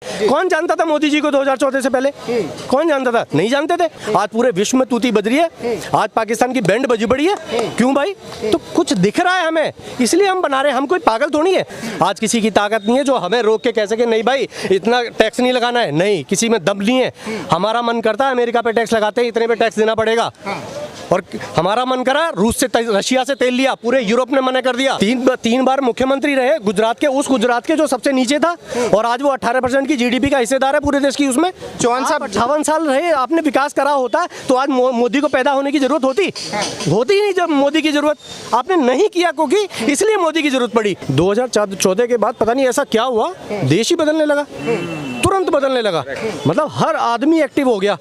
कौन जानता था मोदी जी को 2014 से पहले? कौन जानता था? नहीं जानते थे। आज पूरे विश्व में तूती बज रही है, आज पाकिस्तान की बैंड बजी पड़ी है। क्यों भाई? तो कुछ दिख रहा है हमें, इसलिए हम बना रहे हैं। हम कोई पागल थोड़ी है। आज किसी की ताकत नहीं है जो हमें रोक के कह सके नहीं भाई इतना टैक्स नहीं लगाना है। नहीं, किसी में दम नहीं है। हमारा मन करता है अमेरिका पे टैक्स लगाते हैं, इतने पे टैक्स देना पड़ेगा। और हमारा मन करा रूस से रशिया से तेल लिया, पूरे यूरोप ने मना कर दिया। तीन बार मुख्यमंत्री रहे गुजरात के, उस गुजरात के जो सबसे नीचे था, और आज वो 18% की जीडीपी का हिस्सेदार है पूरे देश की। उसमें 58 साल रहे, आपने विकास करा होता तो आज मोदी को पैदा होने की जरूरत होती नहीं। जब मोदी की जरूरत आपने नहीं किया क्योंकि इसलिए मोदी की जरूरत पड़ी। 2014 के बाद पता नहीं ऐसा क्या हुआ, देश ही बदलने लगा, तुरंत बदलने लगा। मतलब हर आदमी एक्टिव हो गया,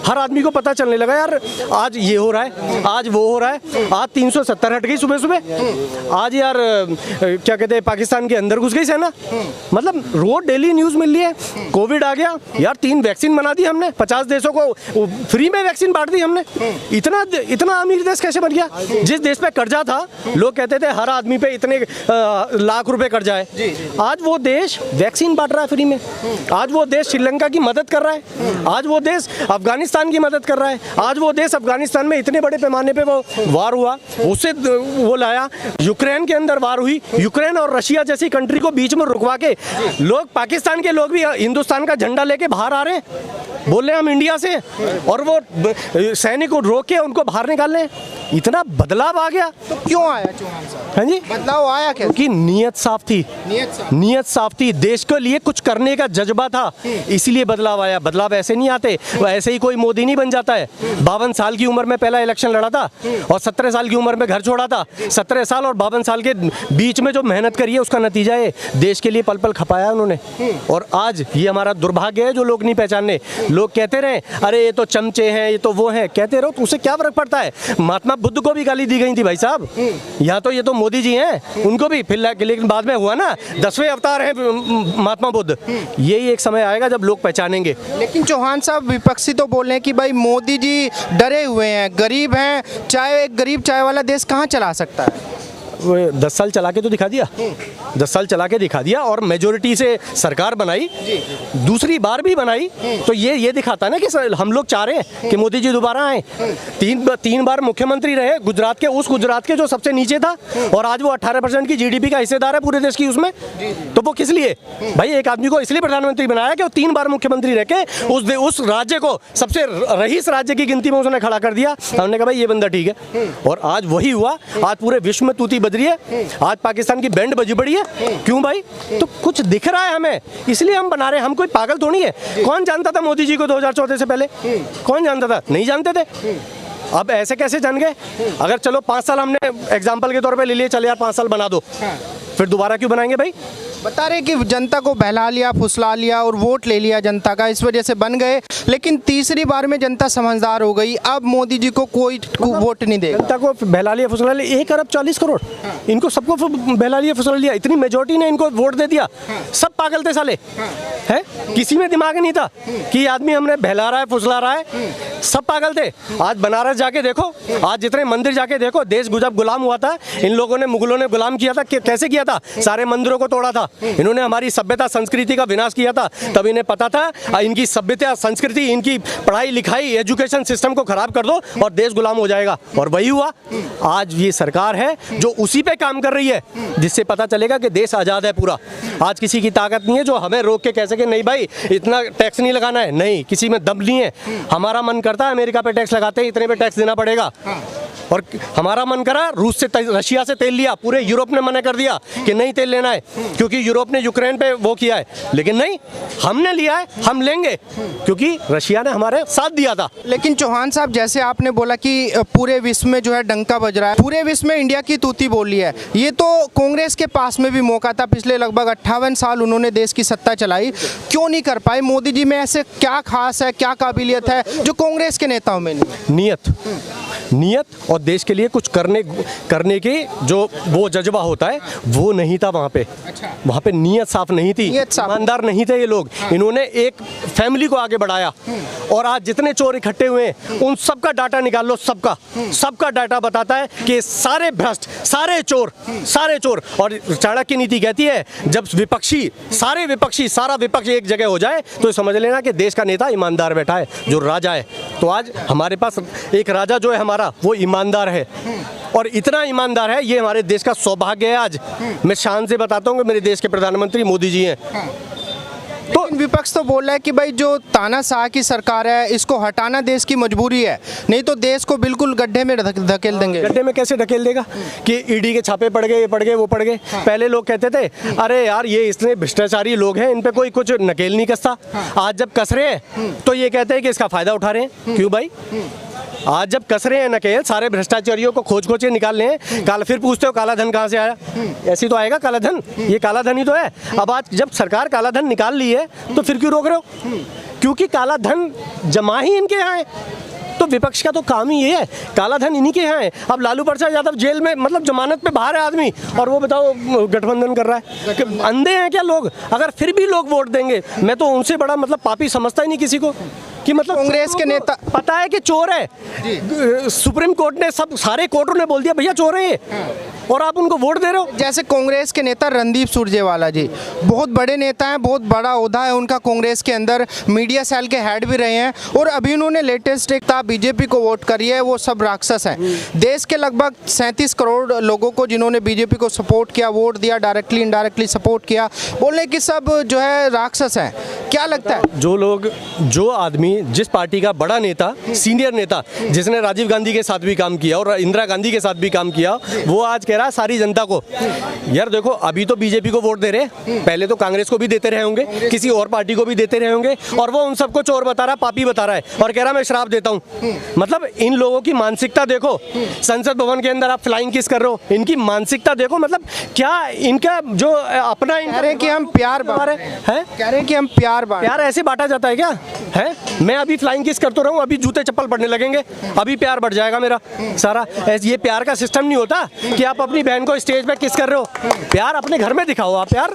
हर आदमी को पता चलने लगा यार आज ये हो रहा है, आज वो हो रहा है। आज 370 हट गई सुबह सुबह। आज यार क्या कहते हैं पाकिस्तान के अंदर घुस गई सेना। मतलब रोज डेली न्यूज़ मिल रही है। कोविड आ गया यार, 3 वैक्सीन बना दी हमने, 50 देशों को फ्री में वैक्सीन बांट दी हमने। इतना अमीर देश कैसे बन गया? जिस देश पे कर्जा था, लोग कहते थे हर आदमी पे इतने लाख रुपए कर्जा है, आज वो देश वैक्सीन बांट रहा है फ्री में। आज वो देश श्रीलंका की मदद कर रहा है, आज वो देश अफगानिस्तान की मदद कर रहा है। आज वो देश अफगानिस्तान में इतने बड़े पैमाने पे वो वार हुआ, उससे वो लाया। यूक्रेन के अंदर वार हुई, यूक्रेन और रशिया जैसी कंट्री को बीच में रुकवा के लोग, पाकिस्तान के लोग भी हिंदुस्तान का झंडा लेके बाहर आ रहे हैं, बोल रहे हैं हम इंडिया से, और वो सैनिक को रोक के उनको बाहर निकाल रहे हैं। इतना बदलाव आ गया। तो क्यों आया चौहान साहब? हाँ जी, बदलाव आया क्या? क्योंकि नीयत साफ थी। नीयत साफ थी, देश के लिए कुछ करने का जज्बा था, इसलिए बदलाव आया। बदलाव ऐसे नहीं आते, ऐसे ही कोई मोदी नहीं बन जाता है। 52 साल की उम्र में पहला इलेक्शन लड़ा था और 17 साल की उम्र में घर छोड़ा था। 17 साल और 52 साल के बीच में जो मेहनत करी है उसका नतीजा है देश के लिए पल पल खपाया उन्होंने। और आज ये हमारा दुर्भाग्य है जो लोग नहीं पहचानने। लोग कहते रहे अरे ये तो चमचे हैं, ये तो वो हैं, कहते रहो, तो उससे क्या फर्क पड़ता है? महात्मा बुद्ध को भी गाली दी गई थी भाई साहब। यहाँ तो ये तो मोदी जी हैं, उनको भी फिर, लेकिन बाद में हुआ ना 10वें अवतार हैं महात्मा बुद्ध। यही एक समय आएगा जब लोग पहचानेंगे। लेकिन चौहान साहब विपक्षी तो बोल रहे हैं कि भाई मोदी जी डरे हुए हैं, गरीब हैं, चाहे एक गरीब चाय वाला देश कहाँ चला सकता है? 10 साल चला के तो दिखा दिया, 10 साल चला के दिखा दिया और मेजोरिटी से सरकार बनाई, दूसरी बार भी बनाई। तो ये दिखाता है ना कि हम लोग चाह रहे हैं कि मोदी जी दोबारा आए। तीन बार मुख्यमंत्री रहे गुजरात के, उस गुजरात के जो सबसे नीचे था, और आज वो 18% की जीडीपी का हिस्सेदार है पूरे देश की। उसमें तो वो किस लिए भाई? एक आदमी को इसलिए प्रधानमंत्री बनाया कि वो 3 बार मुख्यमंत्री रह के उस राज्य को सबसे रईस राज्य की गिनती में उसने खड़ा कर दिया। हमने कहा भाई ये बंदा ठीक है, और आज वही हुआ। आज पूरे विश्व में तूती बज रही है, आज पाकिस्तान की बैंड बजी पड़ी है। क्यों भाई? तो कुछ दिख रहा है हमें, इसलिए हम बना रहे हैं। हम कोई पागल थोड़ी है। कौन जानता था मोदी जी को 2014 से पहले? कौन जानता था? नहीं जानते थे। अब ऐसे कैसे जान गए? अगर चलो 5 साल हमने एग्जाम्पल के तौर पे ले लिए, चले यार 5 साल बना दो, फिर दोबारा क्यों बनाएंगे भाई? बता रहे कि जनता को बहला लिया, फुसला लिया और वोट ले लिया जनता का, इस वजह से बन गए। लेकिन तीसरी बार में जनता समझदार हो गई, अब मोदी जी को कोई वोट नहीं देगा। जनता को बहला लिया, फुसला लिया। 1 अरब 40 करोड़ इनको सबको बहला लिया, फुसला लिया। इतनी मेजोरिटी ने इनको वोट दे दिया। सब पागल थे साले, है? किसी में दिमाग नहीं था कि आदमी हमने बहला रहा है, फुसला रहा है। सब पागल थे। आज बनारस जाके देखो, आज जितने मंदिर जाके देखो, देश जब गुलाम हुआ था, इन लोगों ने, मुगलों ने गुलाम किया था, कैसे किया था? सारे मंदिरों को तोड़ा था इन्होंने, हमारी सभ्यता संस्कृति का विनाश किया था। तब इन्हें पता था इनकी सभ्यता संस्कृति, इनकी पढ़ाई लिखाई, एजुकेशन सिस्टम को खराब कर दो और देश गुलाम हो जाएगा। और वही हुआ। आज ये सरकार है जो उसी पे काम कर रही है, जिससे पता चलेगा कि देश आज़ाद है पूरा। आज किसी की ताकत नहीं है जो हमें रोक के कह सके नहीं भाई इतना टैक्स नहीं लगाना है। नहीं, किसी में दम नहीं है। हमारा मन करता है अमेरिका पे टैक्स लगाते हैं, इतने पे टैक्स देना पड़ेगा। और हमारा मन करा रूस से रशिया से तेल लिया, पूरे यूरोप ने मना कर दिया कि नहीं तेल लेना है, क्योंकि यूरोप ने यूक्रेन पे वो किया है। लेकिन नहीं, हमने लिया है, हम लेंगे, क्योंकि रशिया ने हमारे साथ दिया था। लेकिन चौहान साहब, जैसे आपने बोला कि पूरे विश्व में जो है डंका बज रहा है, पूरे विश्व में इंडिया की तूती बोली है। ये तो कांग्रेस के पास में भी मौका था, पिछले लगभग 58 साल उन्होंने देश की सत्ता चलाई, क्यों नहीं कर पाए? मोदी जी में ऐसे क्या खास है, क्या काबिलियत है जो कांग्रेस के नेताओं में नहीं? नियत नियत और देश के लिए कुछ करने के जो वो जज्बा होता है वो नहीं था वहाँ पे। वहाँ पे नियत साफ नहीं थी, ईमानदार नहीं थे ये लोग। इन्होंने एक फैमिली को आगे बढ़ाया और आज जितने चोर इकट्ठे हुए हैं उन सबका डाटा निकाल लो, सबका डाटा बताता है कि सारे भ्रष्ट, सारे चोर। और चाणक्य नीति कहती है जब सारा विपक्ष एक जगह हो जाए तो समझ लेना कि देश का नेता ईमानदार बैठा है, जो राजा है। तो आज हमारे पास एक राजा जो है हमारा, वो ईमानदार है और इतना ईमानदार है, ये हमारे देश का सौभाग्य है। आज मैं शान से बताता हूँ कि मेरे देश के प्रधानमंत्री मोदी जी हैं। तो विपक्ष तो बोल रहा है कि भाई जो तानाशाह की सरकार है इसको हटाना देश की मजबूरी है, नहीं तो देश को बिल्कुल गड्ढे में धकेल देंगे। गड्ढे में कैसे धकेल देगा कि ईडी के छापे पड़ गए, ये पड़ गए, वो पड़ गए। पहले लोग कहते थे अरे यार ये इतने भ्रष्टाचारी लोग हैं, इन पे कोई कुछ नकेल नहीं कसता। आज जब कस रहे हैं तो ये कहते हैं कि इसका फायदा उठा रहे हैं। क्यों भाई? आज जब कस रहे हैं नकेल, सारे भ्रष्टाचारियों को खोज के निकाल लें, कल फिर पूछते हो काला धन कहाँ से आया? ऐसी तो आएगा काला धन, ये काला धन ही तो है। अब आज जब सरकार काला धन निकाल ली है तो फिर क्यों रोक रहे हो? क्योंकि काला धन जमा ही इनके यहाँ है। तो विपक्ष का तो काम ही ये है, काला धन इन्हीं के यहाँ है। अब लालू प्रसाद यादव जेल में, मतलब जमानत पे बाहर है आदमी, और वो बताओ गठबंधन कर रहा है। अंधे हैं क्या लोग? अगर फिर भी लोग वोट देंगे, मैं तो उनसे बड़ा मतलब पापी समझता ही नहीं किसी को, कि मतलब कांग्रेस के नेता पता है कि चोर है। सुप्रीम कोर्ट ने सारे कोर्टों ने बोल दिया भैया चोर है ये, और आप उनको वोट दे रहे हो। जैसे कांग्रेस के नेता रणदीप सुरजेवाला जी बहुत बड़े नेता हैं, बहुत बड़ा ओहदा है उनका कांग्रेस के अंदर, मीडिया सेल के हेड भी रहे हैं, और अभी उन्होंने लेटेस्ट एक था बीजेपी को वोट करी है, वो सब राक्षस हैं। देश के लगभग 37 करोड़ लोगों को जिन्होंने बीजेपी को सपोर्ट किया, वोट दिया, डायरेक्टली इनडायरेक्टली सपोर्ट किया, बोले कि सब जो है राक्षस हैं। क्या लगता है जो आदमी, जिस पार्टी का बड़ा नेता, सीनियर नेता, जिसने राजीव गांधी के साथ भी काम किया और इंदिरा गांधी के साथ भी काम किया, वो आज कह रहा है सारी जनता को यार देखो अभी तो बीजेपी को वोट दे रहे, पहले तो कांग्रेस को भी देते रहे होंगे, किसी और पार्टी को भी देते रहे होंगे, और वो उन सबको चोर बता रहा, पापी बता रहा है, और कह रहा मैं श्राप देता हूँ। मतलब इन लोगों की मानसिकता देखो, संसद भवन के अंदर आप फ्लाइंग किस कर रहे हो, इनकी मानसिकता देखो। मतलब क्या इनका जो अपना कह रहे हैं कि हम प्यार बांट रहे हैं, कह रहे हैं कि हम प्यार ऐसे बांटा जाता है क्या? है मैं अभी फ्लाइंग किस करता रहूं, अभी जूते चप्पल पड़ने लगेंगे, अभी प्यार बढ़ जाएगा मेरा सारा। ये प्यार का सिस्टम नहीं होता कि आप अपनी बहन को स्टेज पे किस कर रहे हो। प्यार अपने घर में दिखाओ आप यार,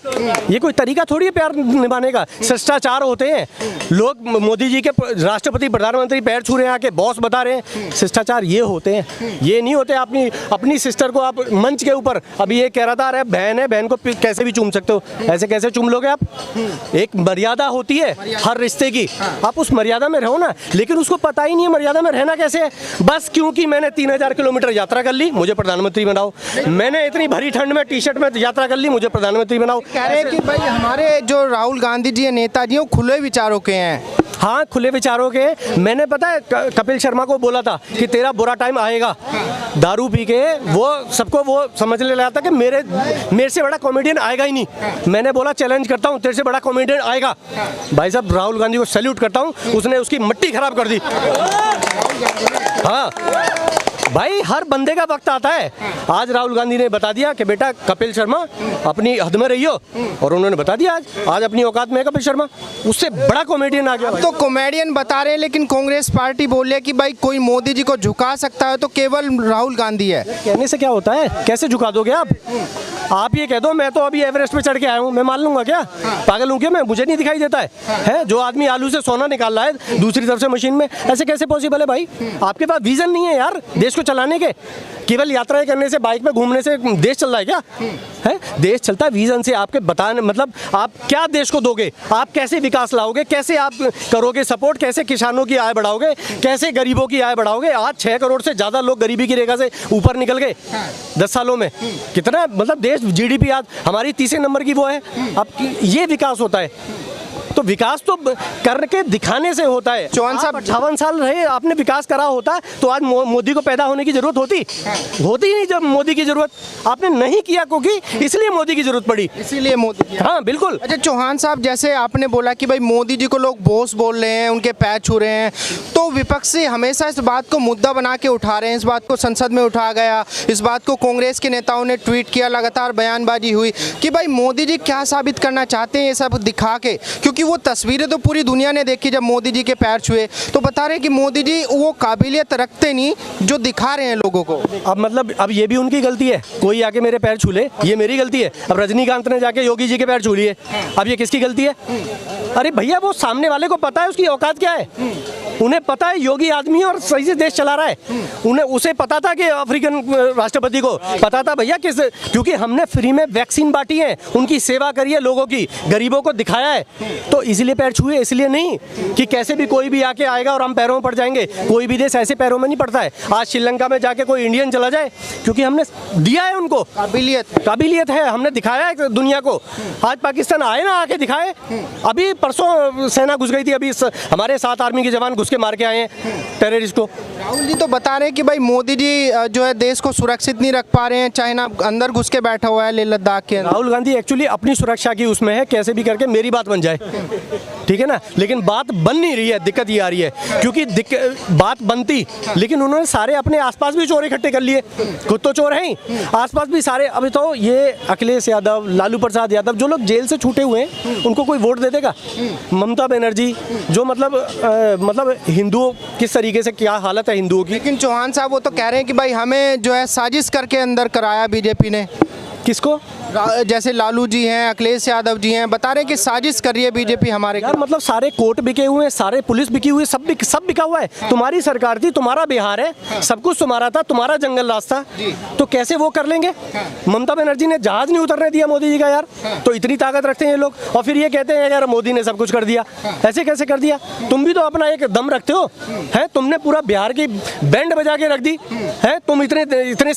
ये कोई तरीका थोड़ी है प्यार निभाने का। शिष्टाचार होते हैं लोग, मोदी जी के राष्ट्रपति प्रधानमंत्री पैर छू रहे हैं, आके बॉस बता रहे हैं, शिष्टाचार ये होते हैं, ये नहीं होते। अपनी सिस्टर को आप मंच के ऊपर, अभी ये कह रहा था अरे बहन है, बहन को कैसे भी चूम सकते हो, ऐसे कैसे चूम लोगे आप? एक मर्यादा होती है हर रिश्ते की, आप उस मर्यादा में रहो ना। लेकिन उसको पता ही नहीं है मर्यादा में रहना कैसे है। बस क्योंकि मैंने 3000 किलोमीटर यात्रा कर ली, मुझे प्रधानमंत्री बनाओ। मैंने इतनी भरी ठंड में टी-शर्ट में यात्रा कर ली, मुझे प्रधानमंत्री बनाओ। कह रहे हैं कि भाई हमारे जो राहुल गांधी जी नेता जी, वो खुले विचारों के हैं। हाँ, खुले विचारों के। मैंने पता है कपिल शर्मा को बोला था कि तेरा बुरा टाइम आएगा। दारू पी के वो सबको वो समझने लगा था कि मेरे से बड़ा कॉमेडियन आएगा ही नहीं। मैंने बोला चैलेंज करता हूँ, तेरे से बड़ा कॉमेडियन आएगा। भाई साहब राहुल गांधी को सैल्यूट करता हूँ, उसने उसकी मिट्टी खराब कर दी। हाँ भाई, हर बंदे का वक्त आता है। आज राहुल गांधी ने बता दिया कि बेटा कपिल शर्मा अपनी हद में रहियो, और उन्होंने बता दिया आज अपनी औकात में है कपिल शर्मा। उससे बड़ा कॉमेडियन आ गया। तो कॉमेडियन बता रहे हैं, लेकिन कांग्रेस पार्टी बोल रही है कि भाई कोई मोदी जी को झुका सकता है तो केवल राहुल गांधी है। कहने से क्या होता है, कैसे झुका दोगे आप ये कह दो मैं तो अभी एवरेस्ट पे चढ़ के आया हूँ, मैं मान लूंगा क्या? पागल हूँ क्या मैं? मुझे नहीं दिखाई देता है जो आदमी आलू से सोना निकाल रहा है दूसरी तरफ से मशीन में, ऐसे कैसे पॉसिबल है भाई? आपके पास विजन नहीं है यार देश को चलाने के। केवल यात्राएं करने से, बाइक पे घूमने से देश चल रहा है क्या? है देश चलता है विजन से। आपके बताने मतलब आप क्या देश को दोगे, आप कैसे विकास लाओगे, कैसे आप करोगे सपोर्ट, कैसे किसानों की आय बढ़ाओगे, कैसे गरीबों की आय बढ़ाओगे। आज 6 करोड़ से ज्यादा लोग गरीबी की रेखा से ऊपर निकल गए 10 सालों में। कितना मतलब देश जीडीपी आज हमारी तीसरे नंबर की वो है। अब ये विकास होता है तो विकास तो करके दिखाने से होता है। चौहान साहब 58 साल रहे, आपने विकास करा होता तो आज मोदी को पैदा होने की जरूरत होती ही नहीं। जब मोदी की जरूरत आपने नहीं किया क्योंकि इसलिए मोदी की जरूरत पड़ी, इसीलिए मोदी। हाँ बिल्कुल। अच्छा चौहान साहब, जैसे आपने बोला कि भाई मोदी जी को लोग बॉस बोल रहे हैं, उनके पैर छू रहे हैं, तो विपक्ष से हमेशा इस बात को मुद्दा बना के उठा रहे हैं, इस बात को संसद में उठाया गया, इस बात को कांग्रेस के नेताओं ने ट्वीट किया, लगातार बयानबाजी हुई कि भाई मोदी जी क्या साबित करना चाहते हैं ये सब दिखा के, क्योंकि क्योंकि वो तस्वीरें तो पूरी दुनिया ने देखी जब मोदी जी के पैर छुए, तो बता रहे हैं कि मोदी जी वो काबिलियत रखते नहीं जो दिखा रहे हैं लोगों को। अब मतलब अब ये भी उनकी गलती है, कोई आके मेरे पैर छू ले, ये मेरी गलती है। अब रजनीकांत ने जाके योगी जी के पैर छू लिए, अब ये किसकी गलती है? अरे भैया वो सामने वाले को पता है उसकी औकात क्या है, उन्हें पता है योगी आदमी है और सही से देश चला रहा है। उन्हें उसे पता था कि अफ्रीकन राष्ट्रपति को पता था भैया किस, क्योंकि हमने फ्री में वैक्सीन बांटी है, उनकी सेवा करी है, लोगों की, गरीबों को दिखाया है, तो इसलिए पैर छुए। इसलिए नहीं कि कैसे भी कोई भी आके आएगा और हम पैरों में पड़ जाएंगे। कोई भी देश ऐसे पैरों में नहीं पड़ता है। आज श्रीलंका में जाके कोई इंडियन चला जाए, क्योंकि हमने दिया है उनको काबिलियत है, हमने दिखाया है दुनिया को। आज पाकिस्तान आए ना, आके दिखाए। अभी परसों सेना घुस गई थी, अभी हमारे 7 आर्मी के जवान घुस के मार के आए हैं टेररिस्ट को। राहुल जी तो बता रहे हैं कि भाई मोदी जी जो है देश को सुरक्षित नहीं रख पा रहे हैं, चाइना अंदर घुस के बैठा हुआ है लेह लद्दाख के अंदर। राहुल गांधी एक्चुअली अपनी सुरक्षा की उसमें है, कैसे भी करके मेरी बात बन जाए, ठीक है ना। लेकिन बात बन नहीं रही है, दिक्कत ये आ रही है, क्योंकि बात बनती, लेकिन उन्होंने सारे अपने आसपास भी चोर इकट्ठे कर लिए। खुद तो चोर हैं ही, आसपास भी सारे। अभी तो ये अखिलेश यादव, लालू प्रसाद यादव, जो लोग जेल से छूटे हुए हैं, उनको कोई वोट दे देगा? ममता बनर्जी जो मतलब हिंदुओं किस तरीके से क्या हालत है हिंदुओं की। लेकिन चौहान साहब वो तो कह रहे हैं कि भाई हमें जो है साजिश करके अंदर कराया बीजेपी ने। किसको? जैसे लालू जी हैं, अखिलेश यादव जी हैं, बता रहे हैं कि साजिश कर रही है बीजेपी हमारे। यार मतलब सारे कोर्ट बिके हुए हैं, सारे पुलिस बिकी हुई है, सब बिका हुआ है। तुम्हारी सरकार थी, तुम्हारा बिहार है, सब कुछ तुम्हारा था, तुम्हारा जंगल राज था, तो कैसे वो कर लेंगे? ममता बनर्जी ने जहाज नहीं उतरने दिया मोदी जी का यार, तो इतनी ताकत रखते हैं ये लोग। और फिर ये कहते हैं यार मोदी ने सब कुछ कर दिया। ऐसे कैसे कर दिया? तुम भी तो अपना एक दम रखते हो, है? तुमने पूरा बिहार की बैंड बजा के रख दी है। तुम इतने